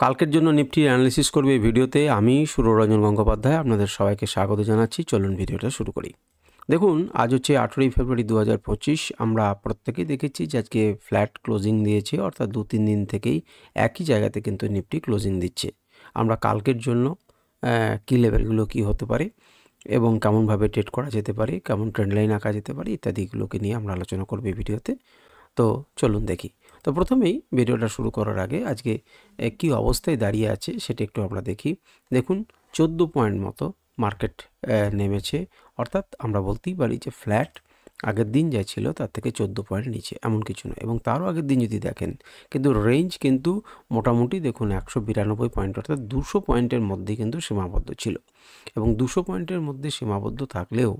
কালকের জন্য Nifty analysis করবে এই ভিডিওতে আমি সুররঞ্জন গঙ্গোপাধ্যায় আপনাদের সবাইকে স্বাগত জানাচ্ছি। চলুন ভিডিওটা শুরু করি। দেখুন, আজ হচ্ছে 18ই ফেব্রুয়ারি 2025। আমরা প্রত্যেকেই দেখেছি যে আজকে ফ্ল্যাট ক্লোজিং দিয়েছে, অর্থাৎ 2-3 দিন থেকেই একই জায়গাতে কিন্তু নিফটি ক্লোজিং দিচ্ছে। আমরা কালকের জন্য কী লেভেলগুলো কী হতে পারে এবং কেমনভাবে ট্রেড করা যেতে পারে, কেমন ট্রেন্ড লাইন আঁকা যেতে পারে ইত্যাদিগুলোকে নিয়ে আমরা আলোচনা করব এই ভিডিওতে। তো চলুন দেখি। তো প্রথমেই ভিডিওটা শুরু করার আগে আজকে কী অবস্থায় দাঁড়িয়ে আছে সেটা একটু আমরা দেখি। দেখুন, 14 পয়েন্ট মতো মার্কেট নেমেছে, অর্থাৎ আমরা বলতেই পারি যে ফ্ল্যাট। আগের দিন যা ছিল তার থেকে 14 পয়েন্ট নিচে, এমন কিছু নয়। এবং তারও আগের দিন যদি দেখেন, কিন্তু রেঞ্জ কিন্তু মোটামুটি দেখুন 192 পয়েন্ট, অর্থাৎ 200 পয়েন্টের মধ্যে কিন্তু সীমাবদ্ধ ছিল। এবং 200 পয়েন্টের মধ্যে সীমাবদ্ধ থাকলেও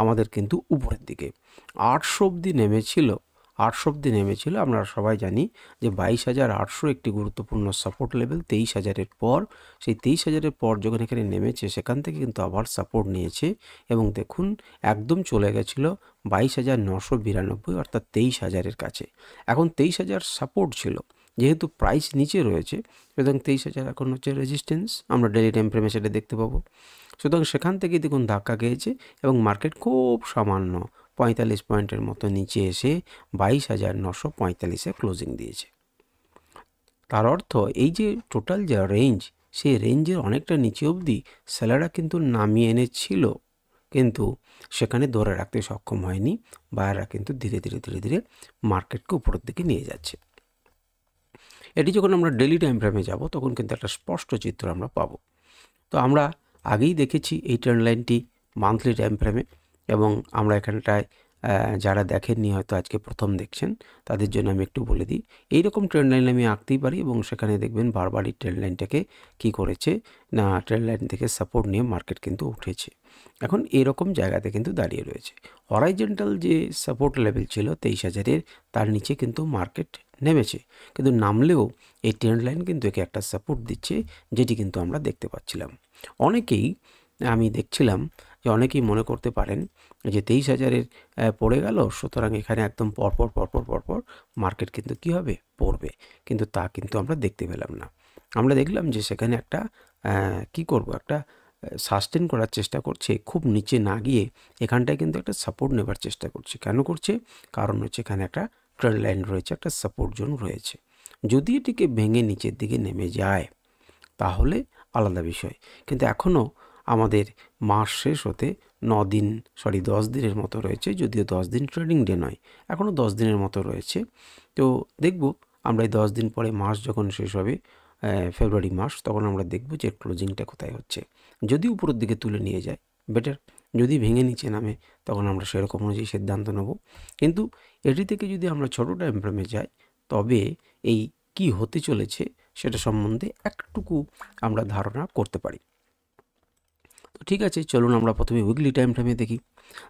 আমাদের কিন্তু উপরের দিকে 800 অবধি নেমেছিল। 800 অবধি নেমেছিল। আমরা সবাই জানি যে 22,800 একটি গুরুত্বপূর্ণ সাপোর্ট লেভেল। 23,000-এর পর, সেই 23,000-এর পর যখন এখানে নেমেছে সেখান থেকে কিন্তু আবার সাপোর্ট নিয়েছে এবং দেখুন একদম চলে গেছিলো 22,992, অর্থাৎ 23,000-এর কাছে। এখন 23,000 সাপোর্ট ছিল, যেহেতু প্রাইস নিচে রয়েছে সুতরাং 23,000 এখন হচ্ছে রেজিস্ট্যান্স। আমরা ডেলি টাইম ফ্রেমে সেটা দেখতে পাবো। সুতরাং সেখান থেকে দেখুন ধাক্কা খেয়েছে এবং মার্কেট খুব সামান্য 45 পয়েন্টের মতো নিচে এসে 22,945-এ ক্লোজিং দিয়েছে। তার অর্থ এই যে টোটাল যা রেঞ্জ, সেই রেঞ্জের অনেকটা নিচে অবধি সেলাররা কিন্তু নামিয়ে এনেছিল, কিন্তু সেখানে ধরে রাখতে সক্ষম হয়নি। বায়াররা কিন্তু ধীরে ধীরে মার্কেটকে উপরের দিকে নিয়ে যাচ্ছে। এটি যখন আমরা ডেলি টাইম ফ্রেমে যাব তখন কিন্তু একটা স্পষ্ট চিত্র আমরা পাবো। তো আমরা আগেই দেখেছি এই ট্রেন্ড লাইনটি মান্থলি টাইম ফ্রেমে, এবং আমরা এখানটায় যারা দেখেননি হয়তো আজকে প্রথম দেখছেন তাদের জন্য আমি একটু বলে দিই। এইরকম ট্রেন্ড লাইন আমি আঁকতেই পারি এবং সেখানে দেখবেন বারবারই ট্রেন্ড লাইনটাকে কী করেছে না, ট্রেন্ড লাইন থেকে সাপোর্ট নিয়ে মার্কেট কিন্তু উঠেছে। এখন এরকম জায়গাতে কিন্তু দাঁড়িয়ে রয়েছে। হরাইজন্টাল যে সাপোর্ট লেভেল ছিল 23,000-এর, তার নিচে কিন্তু মার্কেট নেমেছে, কিন্তু নামলেও এই ট্রেন্ড লাইন কিন্তু একে একটা সাপোর্ট দিচ্ছে, যেটি কিন্তু আমরা দেখতে পাচ্ছিলাম। অনেকেই আমি দেখছিলাম যে অনেকেই মনে করতে পারেন যে 23,000-এর পড়ে গেল, সুতরাং এখানে একদম পরপর মার্কেট কিন্তু কী হবে, পড়বে। কিন্তু তা কিন্তু আমরা দেখতে পেলাম না। আমরা দেখলাম যে সেখানে একটা কি করব, একটা সাস্টেন করার চেষ্টা করছে, খুব নিচে না গিয়ে এখানটায় কিন্তু একটা সাপোর্ট নেবার চেষ্টা করছে। কেন করছে? কারণ হচ্ছে এখানে একটা ট্রেন্ড লাইন রয়েছে, একটা সাপোর্ট জোন রয়েছে। যদি এটিকে ভেঙে নিচের দিকে নেমে যায় তাহলে আলাদা বিষয়, কিন্তু এখনও আমাদের মাস শেষ হতে 10 দিনের মতো রয়েছে, যদিও 10 দিন ট্রেডিং ডে নয়, এখনও 10 দিনের মতো রয়েছে। তো দেখব আমরা এই 10 দিন পরে মাস যখন শেষ হবে, ফেব্রুয়ারি মাস, তখন আমরা দেখব যে ক্লোজিংটা কোথায় হচ্ছে। যদি উপরের দিকে তুলে নিয়ে যায় বেটার, যদি ভেঙে নিচে নামে তখন আমরা সেরকম অনুযায়ী সিদ্ধান্ত নেব। কিন্তু এটি থেকে যদি আমরা ছোটো টাইম ফ্রেমে যাই তবে এই কি হতে চলেছে সেটা সম্বন্ধে একটুকু আমরা ধারণা করতে পারি। তো ঠিক আছে, চলুন আমরা প্রথমে উইকলি টাইম ফ্রেমে দেখি।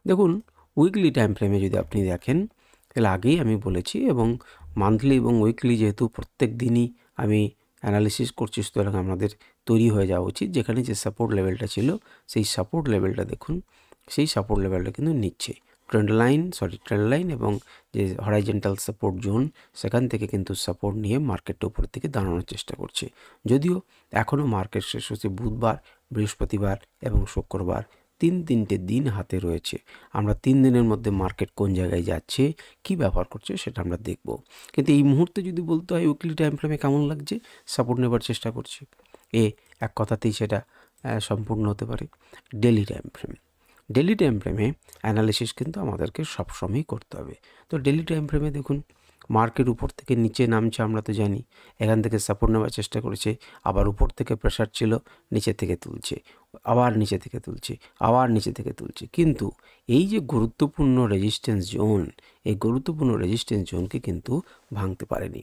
দেখুন, উইকলি টাইম ফ্রেমে যদি আপনি দেখেন, তাহলে আগেই আমি বলেছি, এবং মান্থলি এবং উইকলি যেহেতু প্রত্যেক দিনই আমি অ্যানালিসিস করছি, সুতরাং আমাদের তৈরি হয়ে যাওয়া উচিত। যেখানে যে সাপোর্ট লেভেলটা ছিল সেই সাপোর্ট লেভেলটা দেখুন, সেই সাপোর্ট লেভেলটা কিন্তু নিচ্ছে ট্রেন্ড লাইন এবং যে হরাইজন্টাল সাপোর্ট জোন, সেখান থেকে কিন্তু সাপোর্ট নিয়ে মার্কেটটা উপরের দিকে দাঁড়ানোর চেষ্টা করছে। যদিও এখনও মার্কেট শেষ হচ্ছে বুধবার, বৃহস্পতিবার এবং শুক্রবার, তিনটে দিন হাতে রয়েছে। আমরা 3 দিনের মধ্যে মার্কেট কোন জায়গায় যাচ্ছে, কি ব্যবহার করছে সেটা আমরা দেখব। কিন্তু এই মুহূর্তে যদি বলতে হয় উইকলি টাইম ফ্রেমে কেমন লাগছে, সাপোর্ট নেবার চেষ্টা করছে, এক কথাতেই সেটা সম্পূর্ণ হতে পারে। ডেলি টাইম ফ্রেমে অ্যানালিসিস কিন্তু আমাদেরকে সবসময়ই করতে হবে। তো ডেলি টাইম ফ্রেমে দেখুন মার্কেট উপর থেকে নিচে নামছে, আমরা তো জানি। এখান থেকে সাপোর্ট নেওয়ার চেষ্টা করেছে, আবার উপর থেকে প্রেশার ছিল, নিচে থেকে তুলছে, আবার নিচে থেকে তুলছে, আবার নিচে থেকে তুলছে। কিন্তু এই যে গুরুত্বপূর্ণ রেজিস্ট্যান্স জোন, এই গুরুত্বপূর্ণ রেজিস্ট্যান্স জোনকে কিন্তু ভাঙতে পারেনি।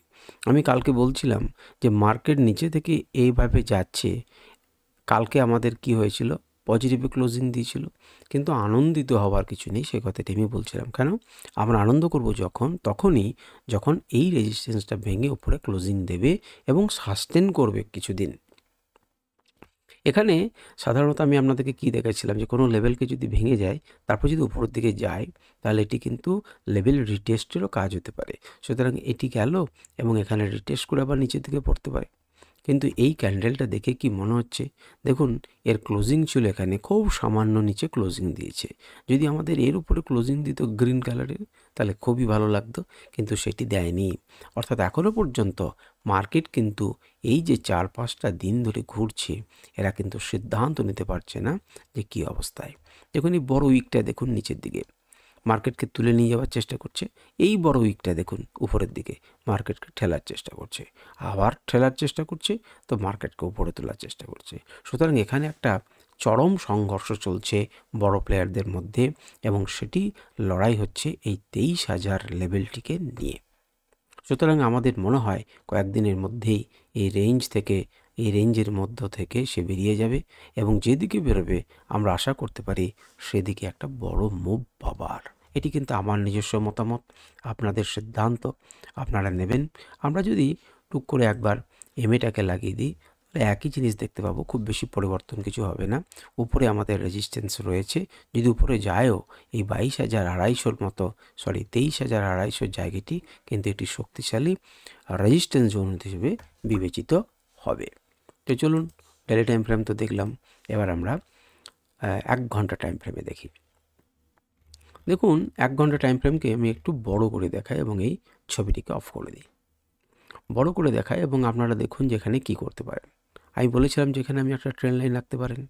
আমি কালকে বলছিলাম যে মার্কেট নিচে থেকে এইভাবে যাচ্ছে। কালকে আমাদের কি হয়েছিল, পজিটিভে ক্লোজিং দিয়েছিল, কিন্তু আনন্দিত হওয়ার কিছু নেই, সে কথাটি আমি বলছিলাম। কেন আমরা আনন্দ করব? যখন এই রেজিস্ট্যান্সটা ভেঙে উপরে ক্লোজিং দেবে এবং সাস্টেন করবে কিছুদিন। এখানে সাধারণত আমি আপনাদেরকে কি দেখাচ্ছিলাম, যে কোনো লেভেলকে যদি ভেঙে যায় তারপর যদি উপরের দিকে যায়, তাহলে এটি কিন্তু লেভেল রিটেস্টেরও কাজ হতে পারে। সুতরাং এটি গেল এবং এখানে রিটেস্ট করে আবার নিচের দিকে পড়তে পারে। কিন্তু এই ক্যান্ডেলটা দেখে কি মনে হচ্ছে, দেখুন এর ক্লোজিং ছিল এখানে খুব সামান্য নিচে ক্লোজিং দিয়েছে। যদি আমাদের এর উপরে ক্লোজিং দিত গ্রিন কালারের তাহলে খুবই ভালো লাগতো, কিন্তু সেটি দেয়নি। অর্থাৎ এখনও পর্যন্ত মার্কেট কিন্তু এই যে 4-5টা দিন ধরে ঘুরছে, এরা কিন্তু সিদ্ধান্ত নিতে পারছে না যে কী অবস্থায়। দেখুন এই বড় উইকটা দেখুন নিচের দিকে মার্কেটকে তুলে নিয়ে যাওয়ার চেষ্টা করছে, এই বড় উইকটা দেখুন উপরের দিকে মার্কেটকে ঠেলার চেষ্টা করছে, আবার ঠেলার চেষ্টা করছে, তো মার্কেটকে উপরে তোলার চেষ্টা করছে। সুতরাং এখানে একটা চরম সংঘর্ষ চলছে বড় প্লেয়ারদের মধ্যে, এবং সেটি লড়াই হচ্ছে এই 23,000 লেভেলটিকে নিয়ে। সুতরাং আমাদের মনে হয় কয়েকদিনের মধ্যেই এই রেঞ্জের মধ্য থেকে সে বেরিয়ে যাবে, এবং যেদিকে বেরোবে আমরা আশা করতে পারি সেদিকে একটা বড় মুভ পাবার। এটি কিন্তু আমার নিজস্ব মতামত, আপনাদের সিদ্ধান্ত আপনারা নেবেন। আমরা যদি টুক করে একবার এমএটাকে লাগিয়ে দিই তাহলে একই জিনিস দেখতে পাবো, খুব বেশি পরিবর্তন কিছু হবে না। উপরে আমাদের রেজিস্ট্যান্স রয়েছে, যদি উপরে যায়ও এই 22,250 মতো 23,250 জায়গাটি কিন্তু একটি শক্তিশালী রেজিস্ট্যান্স জোন হিসেবে বিবেচিত হবে। তো চলুন ডেলি টাইম ফ্রেম তো দেখলাম, এবার আমরা 1 ঘন্টা টাইম ফ্রেমে দেখি। দেখুন 1 ঘন্টা টাইম ফ্রেমকে আমি একটু বড় করে দেখাই এবং এই ছবিটিকে অফ করে দিই, বড় করে দেখাই, এবং আপনারা দেখুন যেখানে কি করতে পারেন। আমি বলেছিলাম যেখানে আমি একটা ট্রেন লাইন রাখতে পারেন,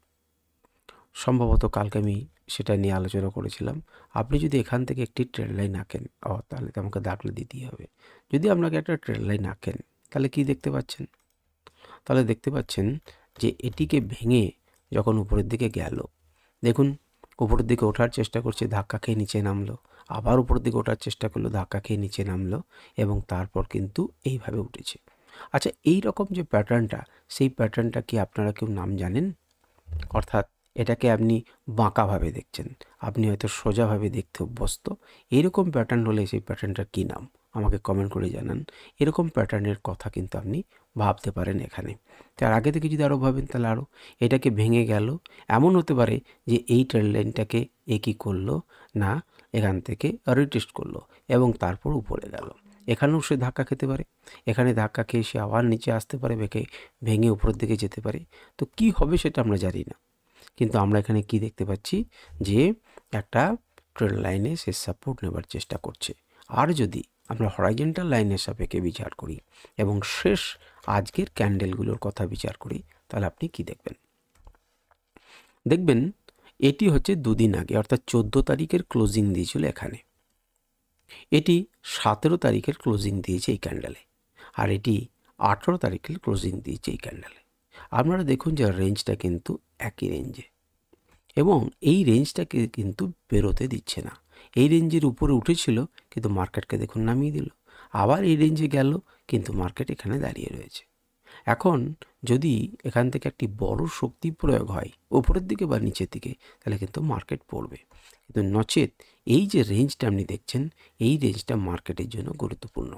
সম্ভবত কালকে আমি সেটা নিয়ে আলোচনা করেছিলাম। আপনি যদি এখান থেকে একটি ট্রেন লাইন আঁকেন, তাহলে তো আমাকে দাগলে দিতেই হবে। যদি আপনাকে একটা ট্রেন লাইন আঁকেন তাহলে কি দেখতে পাচ্ছেন, তাহলে দেখতে পাচ্ছেন যে এটিকে ভেঙে যখন উপরের দিকে গেল, দেখুন উপরের দিকে ওঠার চেষ্টা করছে, ধাক্কা খেয়ে নিচে নামলো, আবার উপরের দিকে ওঠার চেষ্টা করলো, ধাক্কা খেয়ে নিচে নামলো, এবং তারপর কিন্তু এইভাবে উঠেছে। আচ্ছা, এই রকম যে প্যাটার্নটা, সেই প্যাটার্নটা কি আপনারা কেউ নাম জানেন? অর্থাৎ এটাকে আপনি বাঁকাভাবে দেখছেন, আপনি হয়তো সোজাভাবে দেখতে অভ্যস্ত। এইরকম প্যাটার্ন হলে সেই প্যাটার্নটার কী নাম আমাকে কমেন্ট করে জানান। এরকম প্যাটার্নের কথা কিন্তু আপনি ভাবতে পারেন এখানে। তার আগে থেকে যদি আরও ভাবেন তাহলে আরও, এটাকে ভেঙে গেল, এমন হতে পারে যে এই ট্রেন লাইনটাকে কী করলো না, এখান থেকে রিটেস্ট করলো এবং তারপর উপরে গেল। এখানেও সে ধাক্কা খেতে পারে, এখানে ধাক্কা খেয়ে সে আবার নিচে আসতে পারে, ভেঙে উপরের দিকে যেতে পারে। তো কি হবে সেটা আমরা জানি না, কিন্তু আমরা এখানে কি দেখতে পাচ্ছি যে একটা ট্রেন লাইনে সে সাপোর্ট নেবার চেষ্টা করছে। আর যদি আমরা হরাইজন্টাল লাইনের সাপেক্ষে বিচার করি এবং শেষ আজকের ক্যান্ডেলগুলোর কথা বিচার করি, তাহলে আপনি কি দেখবেন? দেখবেন এটি হচ্ছে 2 দিন আগে, অর্থাৎ 14 তারিখের ক্লোজিং দিয়েছিল এখানে, এটি 17 তারিখের ক্লোজিং দিয়েছে এই ক্যান্ডেলে, আর এটি 18 তারিখের ক্লোজিং দিয়েছে এই ক্যান্ডেলে। আপনারা দেখুন যে রেঞ্জটা কিন্তু একই রেঞ্জে, এবং এই রেঞ্জটাকে কিন্তু বেরোতে দিচ্ছে না। এই রেঞ্জের উপরে উঠেছিল কিন্তু মার্কেটকে দেখুন নামিয়ে দিল, আবার এই রেঞ্জে গেল কিন্তু মার্কেট এখানে দাঁড়িয়ে রয়েছে। এখন যদি এখান থেকে একটি বড় শক্তি প্রয়োগ হয় উপরের দিকে বা নিচের দিকে, তাহলে কিন্তু মার্কেট পড়বে, কিন্তু নচেত এই যে রেঞ্জটা আপনি দেখছেন, এই রেঞ্জটা মার্কেটের জন্য গুরুত্বপূর্ণ।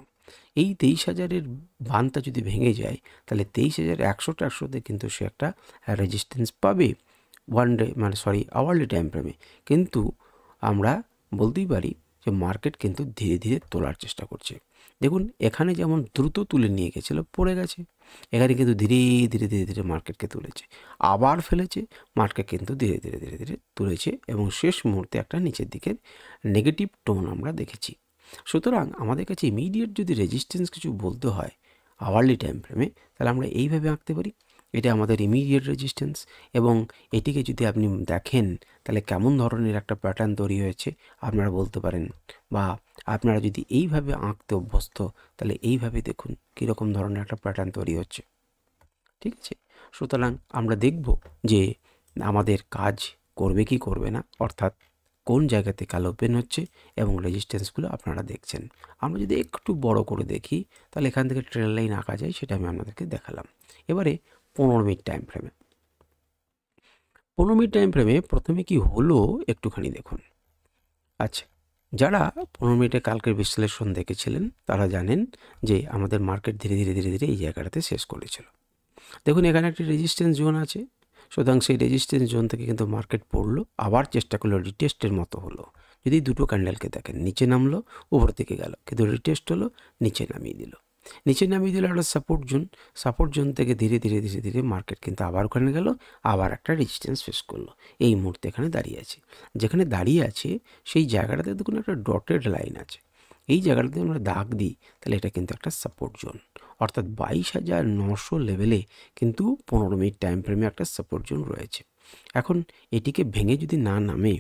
এই 23,000-এর বানটা যদি ভেঙে যায় তাহলে 23,100-তে কিন্তু সে একটা রেজিস্ট্যান্স পাবে আওয়ারলি টাইম ফ্রেমে। কিন্তু আমরা বলতেই পারি যে মার্কেট কিন্তু ধীরে ধীরে তোলার চেষ্টা করছে। দেখুন এখানে যেমন দ্রুত তুলে নিয়ে গেছিলো, পড়ে গেছে, এখানে কিন্তু ধীরে ধীরে ধীরে ধীরে মার্কেটকে তুলেছে, আবার ফেলেছে, মার্কেট কিন্তু ধীরে ধীরে ধীরে ধীরে তুলেছে, এবং শেষ মুহূর্তে একটা নিচের দিকের নেগেটিভ টোন আমরা দেখেছি। সুতরাং আমাদের কাছে ইমিডিয়েট যদি রেজিস্ট্যান্স কিছু বলতে হয় আওয়ারলি টাইম ফ্রেমে, তাহলে আমরা এইভাবে আঁকতে পারি, এটা আমাদের ইমিডিয়েট রেজিস্ট্যান্স, এবং এটিকে যদি আপনি দেখেন তাহলে কেমন ধরনের একটা প্যাটার্ন তৈরি হয়েছে আপনারা বলতে পারেন, বা আপনারা যদি এইভাবে আঁকতে অভ্যস্ত তাহলে এইভাবে দেখুন কীরকম ধরনের একটা প্যাটার্ন তৈরি হচ্ছে। ঠিক আছে, সুতরাং আমরা দেখব যে আমাদের কাজ করবে কি করবে না, অর্থাৎ কোন জায়গাতে কাল ওপেন হচ্ছে এবং রেজিস্ট্যান্সগুলো আপনারা দেখছেন। আমরা যদি একটু বড় করে দেখি তাহলে এখান থেকে ট্রেন লাইন আঁকা যায়, সেটা আমি আপনাদেরকে দেখালাম। এবারে 15 মিনিট টাইম ফ্রেমে, 15 মিনিট টাইম ফ্রেমে প্রথমে কি হলো একটুখানি দেখুন। আচ্ছা, যারা 15 মিনিটে কালকের বিশ্লেষণ দেখেছিলেন তারা জানেন যে আমাদের মার্কেট ধীরে ধীরে ধীরে ধীরে এই জায়গাটাতে শেষ করেছিল। দেখুন এখানে একটি রেজিস্ট্যান্স জোন আছে, সুতরাং সেই রেজিস্ট্যান্স জোন থেকে কিন্তু মার্কেট পড়লো, আবার চেষ্টা করলো, রিটেস্টের মতো হলো। যদি দুটো ক্যান্ডেলকে দেখেন, নিচে নামলো উপর থেকে গেল, কিন্তু রিটেস্ট হলো, নিচে নামিয়ে দিল। নিচে নামিয়ে দিলে একটা সাপোর্ট জোন থেকে ধীরে ধীরে ধীরে ধীরে মার্কেট কিন্তু আবার ওখানে গেল, আবার একটা রেজিস্ট্যান্স ফেস করলো। এই মুহূর্তে এখানে দাঁড়িয়ে আছে, যেখানে দাঁড়িয়ে আছে সেই জায়গাটাতে দেখুন একটা ডটেড লাইন আছে। এই জায়গাটাতে আমরা দাগ দিই তাহলে এটা কিন্তু একটা সাপোর্ট জোন, অর্থাৎ 22,900 লেভেলে কিন্তু 15 মিনিট টাইম ফ্রেমে একটা সাপোর্ট জোন রয়েছে। এখন এটিকে ভেঙে যদি না নামে,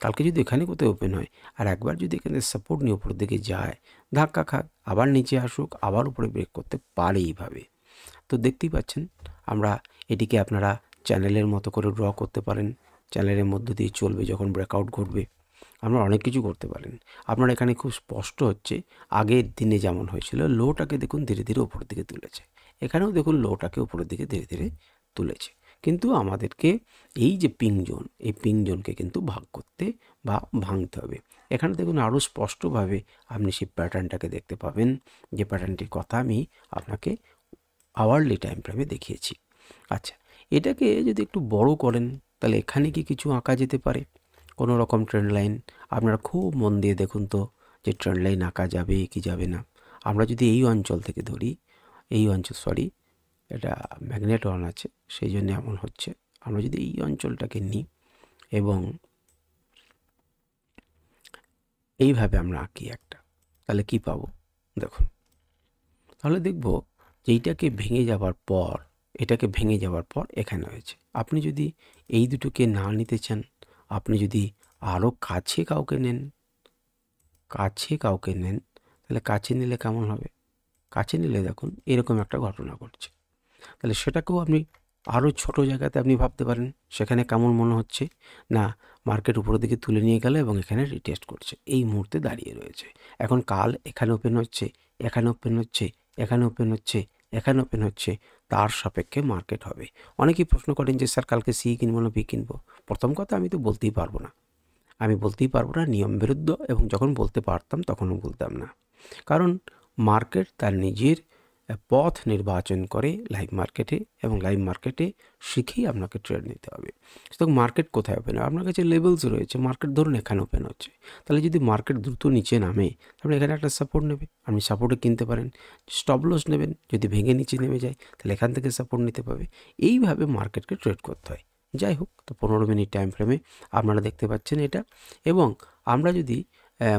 কালকে যদি এখানে কোথাও ওপেন হয় আর একবার যদি এখানে সাপোর্ট নিয়ে উপরের দিকে যায়, ধাক্কা খাক, আবার নিচে আসুক, আবার উপরে ব্রেক করতে পারে এইভাবে। তো দেখতেই পাচ্ছেন, আমরা এটিকে আপনারা চ্যানেলের মতো করে ড্র করতে পারেন, চ্যানেলের মধ্য দিয়ে চলবে যখন ব্রেকআউট ঘটবে। আপনারা অনেক কিছু করতে পারেন। আপনার এখানে খুব স্পষ্ট হচ্ছে আগের দিনে যেমন হয়েছিল, লোটাকে দেখুন ধীরে ধীরে উপরের দিকে তুলেছে, এখানেও দেখুন লোটাকে উপরের দিকে ধীরে ধীরে তুলেছে। কিন্তু আমাদেরকে এই যে পিং জোন, এই পিং জোনকে কিন্তু ভাগ করতে বা ভাঙতে হবে। এখানে দেখুন আরও স্পষ্টভাবে আপনি সেই প্যাটার্নটাকে দেখতে পাবেন, যে প্যাটার্নটির কথা আমি আপনাকে আওয়ারলি টাইম ফ্রেমে দেখিয়েছি। আচ্ছা, এটাকে যদি একটু বড় করেন তাহলে এখানে কি কিছু আঁকা যেতে পারে, কোনো রকম ট্রেন্ড লাইন? আপনারা খুব মন দিয়ে দেখুন তো যে ট্রেন্ড লাইন আঁকা যাবে কি যাবে না। আমরা যদি এই অঞ্চল থেকে ধরি, এই অঞ্চল, এটা ম্যাগনেট অন আছে সেই জন্য এমন হচ্ছে। আমরা যদি এই অঞ্চলটাকে নিই এবং এইভাবে আমরা আঁকি একটা, তাহলে কি পাবো দেখুন। তাহলে দেখব যে এইটাকে ভেঙে যাওয়ার পর, এটাকে ভেঙে যাওয়ার পর এখানে হয়েছে। আপনি যদি এই দুটোকে না নিতে চান, আপনি যদি আরও কাছে কাউকে নেন, তাহলে কাছে নিলে কেমন হবে? কাছে নিলে দেখুন এরকম একটা ঘটনা ঘটছে। তাহলে সেটাকেও আপনি আরও ছোট জায়গাতে আপনি ভাবতে পারেন, সেখানে কেমন মনে হচ্ছে না মার্কেট উপরের দিকে তুলে নিয়ে গেল এবং এখানে রিটেস্ট করছে, এই মুহূর্তে দাঁড়িয়ে রয়েছে। এখন কাল এখানে ওপেন হচ্ছে, এখানে ওপেন হচ্ছে, এখানে ওপেন হচ্ছে, এখানে ওপেন হচ্ছে, তার সাপেক্ষে মার্কেট হবে। অনেকেই প্রশ্ন করেন যে স্যার কালকে সি কিনবো না বি কিনবো। প্রথম কথা, আমি তো বলতেই পারবো না, নিয়ম বিরুদ্ধ, এবং যখন বলতে পারতাম তখনও বলতাম না। কারণ মার্কেট তার নিজের পথ নির্বাচন করে লাইভ মার্কেটে, এবং লাইভ মার্কেটে শিখেই আপনাকে ট্রেড নিতে হবে। সুতরাং মার্কেট কোথায় ওপেন হবে? আপনার কাছে লেভেলস রয়েছে। মার্কেট ধরুন এখানে ওপেন হচ্ছে, তাহলে যদি মার্কেট দ্রুত নিচে নামে তাহলে এখানে একটা সাপোর্ট নেবে, আপনি সাপোর্টে কিনতে পারেন। স্টপ লস নেবেন, যদি ভেঙে নিচে নেমে যায় তাহলে এখান থেকে সাপোর্ট নিতে পাবে। এইভাবে মার্কেটকে ট্রেড করতে হয়। যাই হোক, তো 15 মিনিট টাইম ফ্রেমে আপনারা দেখতে পাচ্ছেন এটা। এবং আমরা যদি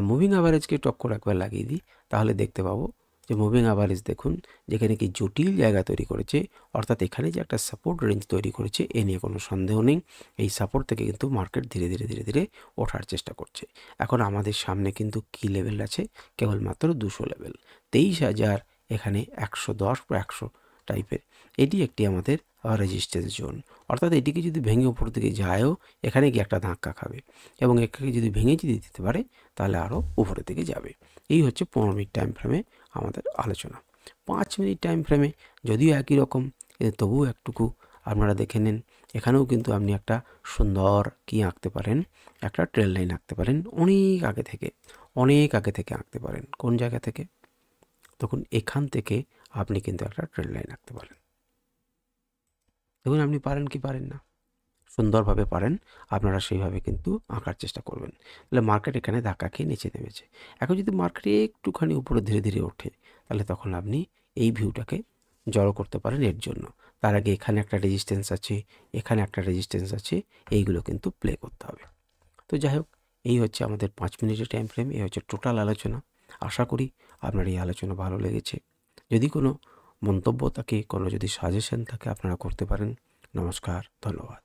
মুভিং অ্যাভারেজকে টক্কর একবার লাগিয়ে দিই তাহলে দেখতে পাবো যে মুভিং অ্যাভারেজ দেখুন যেখানে কি জটিল জায়গা তৈরি করেছে, অর্থাৎ এখানে যে একটা সাপোর্ট রেঞ্জ তৈরি করেছে এ নিয়ে কোনো সন্দেহ নেই। এই সাপোর্ট থেকে কিন্তু মার্কেট ধীরে ধীরে ধীরে ধীরে ওঠার চেষ্টা করছে। এখন আমাদের সামনে কিন্তু কি লেভেল আছে? কেবলমাত্র 200 লেভেল, 23,000, এখানে 110 বা 100 টাইপের। এটি একটি আমাদের রেজিস্ট্যান্স জোন, অর্থাৎ এটিকে যদি ভেঙে উপর দিকে যায়ও এখানে গিয়ে একটা ধাক্কা খাবে, এবং এখানে যদি ভেঙে যদি দিতে পারে তাহলে আরও উপরের দিকে যাবে। এই হচ্ছে 15 মিনিট টাইম ফ্রেমে আমাদের আলোচনা। 5 মিনিট টাইম ফ্রেমে যদিও একই রকম, তবুও একটুকু আপনারা দেখে নিন। এখানেও কিন্তু আপনি একটা সুন্দর কি আঁকতে পারেন, একটা ট্রেল লাইন আঁকতে পারেন। অনেক আগে থেকে আঁকতে পারেন। কোন জায়গা থেকে? তখন এখান থেকে আপনি কিন্তু একটা ট্রেল লাইন আঁকতে পারেন। দেখুন আপনি পারেন কি পারেন না? সুন্দরভাবে পারেন। আপনারা সেইভাবে কিন্তু আঁকার চেষ্টা করবেন। তাহলে মার্কেট এখানে ধাক্কা খেয়ে নিচে নেমেছে। এখন যদি মার্কেট একটুখানি উপরে ধীরে ধীরে ওঠে তাহলে তখন আপনি এই ভিউটাকে জড়ো করতে পারেন এর জন্য। তার আগে এখানে একটা রেজিস্ট্যান্স আছে, এখানে একটা রেজিস্ট্যান্স আছে, এইগুলো কিন্তু প্লে করতে হবে। তো যাই হোক, এই হচ্ছে আমাদের 5 মিনিটের টাইম ফ্রেম, এই হচ্ছে টোটাল আলোচনা। আশা করি আপনার এই আলোচনা ভালো লেগেছে। যদি কোনো মন্তব্য থাকে, কোনো যদি সাজেশন থাকে আপনারা করতে পারেন। নমস্কার, ধন্যবাদ।